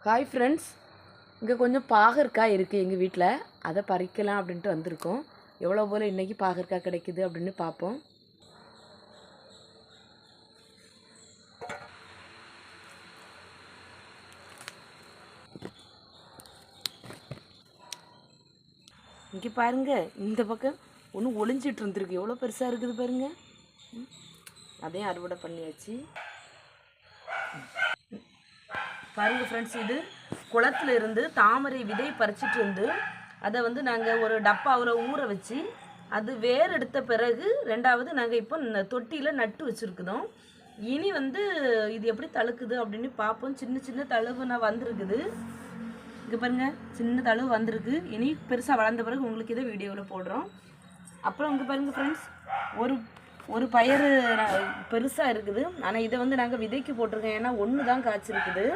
Hi friends, இங்கே கொஞ்சம் பாகற்காய் இருக்குது எங்கள் வீட்டில். அதை பறிக்கலாம் அப்படின்ட்டு வந்திருக்கோம். எவ்வளோ போல் இன்றைக்கி பாகற்காய் கிடைக்குது அப்படின்னு பார்ப்போம். இங்கே பாருங்கள், இந்த பக்கம் ஒன்று ஒளிஞ்சிட்டு இருந்துருக்கு. எவ்வளோ பெருசாக இருக்குது பாருங்கள். அதையும் அறுவடை பண்ணியாச்சு. பாருங்கள் ஃப்ரெண்ட்ஸ், இது குளத்துல இருந்து தாமரை விதை பறிச்சிட்டு வந்து அதை நாங்கள் ஒரு டப்பாவில் ஊற வச்சு அது வேர் எடுத்த பிறகு ரெண்டாவது நாங்கள் இப்போ தொட்டியில் நட்டு வச்சுருக்குதோம். இனி இது எப்படி தழுக்குது அப்படின்னு பார்ப்போம். சின்ன சின்ன தழுவு வந்திருக்குது. இங்கே பாருங்கள், சின்ன தழுவு வந்திருக்கு. இனி பெருசாக வளர்ந்த பிறகு உங்களுக்கு இதை வீடியோவில் போடுறோம். அப்புறம் இங்கே பாருங்கள் ஃப்ரெண்ட்ஸ், ஒரு பயிர் பெருசாக இருக்குது. ஆனால் இதை நாங்கள் விதைக்கு போட்டிருக்கோம். ஏன்னா ஒன்று தான் காய்ச்சிருக்குது.